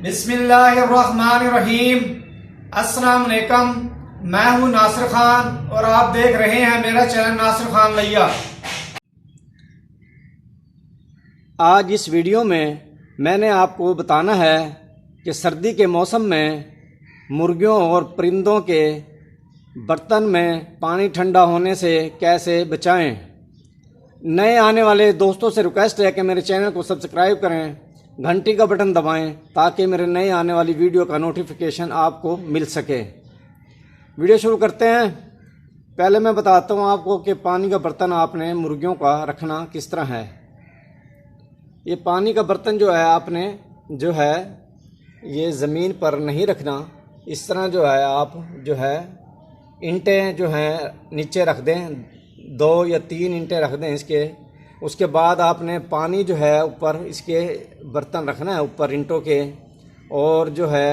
बिस्मिल्लाहिर्रहमानिर्रहीम। अस्सलाम वालेकुम। मैं हूं नासिर खान और आप देख रहे हैं मेरा चैनल नासिर खान लैया। आज इस वीडियो में मैंने आपको बताना है कि सर्दी के मौसम में मुर्गियों और परिंदों के बर्तन में पानी ठंडा होने से कैसे बचाएं। नए आने वाले दोस्तों से रिक्वेस्ट है कि मेरे चैनल को सब्सक्राइब करें, घंटी का बटन दबाएं ताकि मेरे नए आने वाली वीडियो का नोटिफिकेशन आपको मिल सके। वीडियो शुरू करते हैं। पहले मैं बताता हूं आपको कि पानी का बर्तन आपने मुर्गियों का रखना किस तरह है। ये पानी का बर्तन जो है आपने जो है ये ज़मीन पर नहीं रखना। इस तरह जो है आप जो है ईंटें जो हैं नीचे रख दें, 2 या 3 ईंटें रख दें इसके। उसके बाद आपने पानी जो है ऊपर इसके बर्तन रखना है ऊपर ईंटों के। और जो है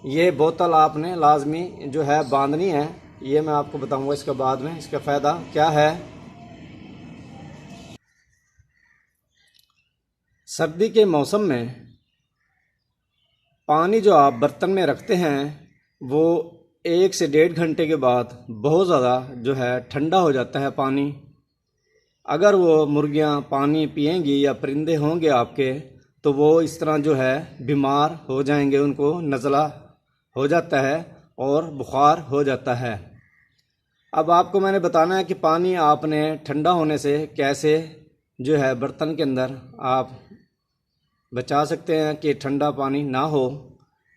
ये बोतल आपने लाजमी जो है बांधनी है। ये मैं आपको बताऊंगा इसके बाद में इसका फ़ायदा क्या है। सर्दी के मौसम में पानी जो आप बर्तन में रखते हैं वो 1 से 1.5 घंटे के बाद बहुत ज़्यादा जो है ठंडा हो जाता है पानी। अगर वो मुर्गियां पानी पिएंगी या परिंदे होंगे आपके तो वो इस तरह जो है बीमार हो जाएंगे, उनको नज़ला हो जाता है और बुखार हो जाता है। अब आपको मैंने बताना है कि पानी आपने ठंडा होने से कैसे जो है बर्तन के अंदर आप बचा सकते हैं कि ठंडा पानी ना हो।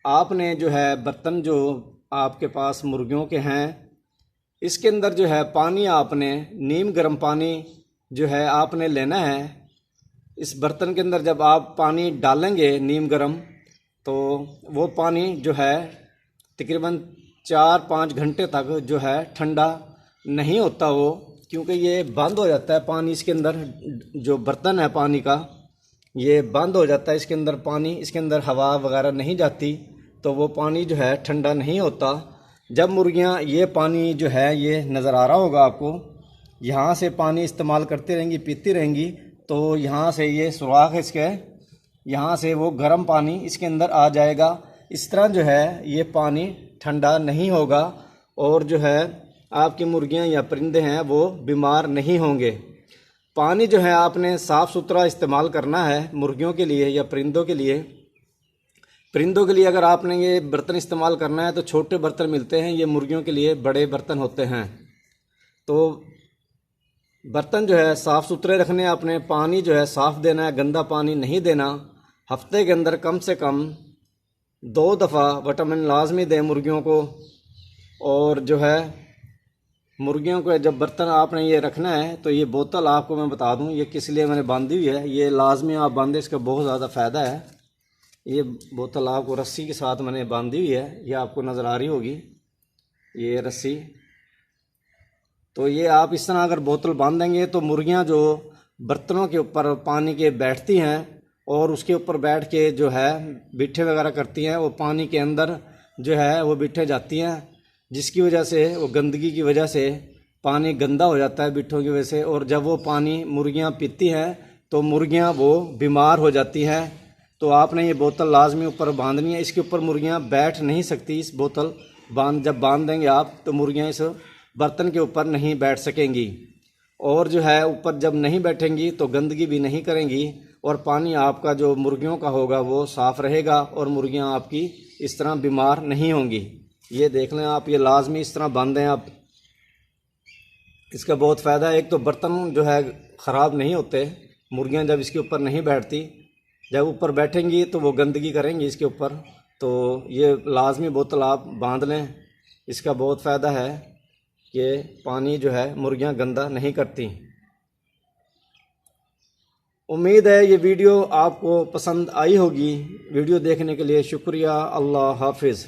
आपने जो है बर्तन जो आपके पास मुर्गियों के हैं इसके अंदर जो है पानी आपने नीम गर्म पानी जो है आपने लेना है। इस बर्तन के अंदर जब आप पानी डालेंगे नीम गर्म तो वो पानी जो है तकरीबन 4-5 घंटे तक जो है ठंडा नहीं होता वो, क्योंकि ये बंद हो जाता है पानी इसके अंदर। जो बर्तन है पानी का ये बंद हो जाता है इसके अंदर पानी, इसके अंदर हवा वगैरह नहीं जाती तो वो पानी जो है ठंडा नहीं होता। जब मुर्गियां ये पानी जो है ये नज़र आ रहा होगा आपको, यहाँ से पानी इस्तेमाल करती रहेंगी, पीती रहेंगी, तो यहाँ से ये सुराख इसके, यहाँ से वो गर्म पानी इसके अंदर आ जाएगा। इस तरह जो है ये पानी ठंडा नहीं होगा और जो है आपकी मुर्गियाँ या परिंदे हैं वो बीमार नहीं होंगे। पानी जो है आपने साफ़ सुथरा इस्तेमाल करना है मुर्गियों के लिए या परिंदों के लिए। परिंदों के लिए अगर आपने ये बर्तन इस्तेमाल करना है तो छोटे बर्तन मिलते हैं, ये मुर्गियों के लिए बड़े बर्तन होते हैं। तो बर्तन जो है साफ़ सुथरे रखने, आपने पानी जो है साफ़ देना है, गंदा पानी नहीं देना। हफ्ते के अंदर कम से कम 2 दफ़ा विटामिन लाजमी दें मुर्गियों को। और जो है मुर्गियों को जब बर्तन आपने ये रखना है तो ये बोतल आपको मैं बता दूं ये किस लिए मैंने बांधी हुई है। ये लाजमी आप बांधे, इसका बहुत ज़्यादा फ़ायदा है। ये बोतल आपको रस्सी के साथ मैंने बांधी हुई है, ये आपको नज़र आ रही होगी ये रस्सी। तो ये आप इस तरह अगर बोतल बांध देंगे तो मुर्गियां जो बर्तनों के ऊपर पानी के बैठती हैं और उसके ऊपर बैठ के जो है बिट्ठे वगैरह करती हैं, वो पानी के अंदर जो है वो बिट्ठे जाती हैं, जिसकी वजह से वो गंदगी की वजह से पानी गंदा हो जाता है बिट्ठों की वजह से। और जब वो पानी मुर्गियां पीती हैं तो मुर्गियां वो बीमार हो जाती हैं। तो आपने ये बोतल लाजमी ऊपर बांधनी है, इसके ऊपर मुर्गियां बैठ नहीं सकती। इस बोतल जब बांध देंगे आप तो मुर्गियां इस बर्तन के ऊपर नहीं बैठ सकेंगी। और जो है ऊपर जब नहीं बैठेंगी तो गंदगी भी नहीं करेंगी और पानी आपका जो मुर्गियों का होगा वो साफ़ रहेगा और मुर्गियां आपकी इस तरह बीमार नहीं होंगी। ये देख लें आप, ये लाजमी इस तरह बांधें आप। इसका बहुत फ़ायदा है। एक तो बर्तन जो है ख़राब नहीं होते, मुर्गियां जब इसके ऊपर नहीं बैठती, जब ऊपर बैठेंगी तो वो गंदगी करेंगी इसके ऊपर। तो ये लाजमी बोतल आप बांध लें, इसका बहुत फ़ायदा है कि पानी जो है मुर्गियां गंदा नहीं करती। उम्मीद है ये वीडियो आपको पसंद आई होगी। वीडियो देखने के लिए शुक्रिया। अल्लाह हाफिज़।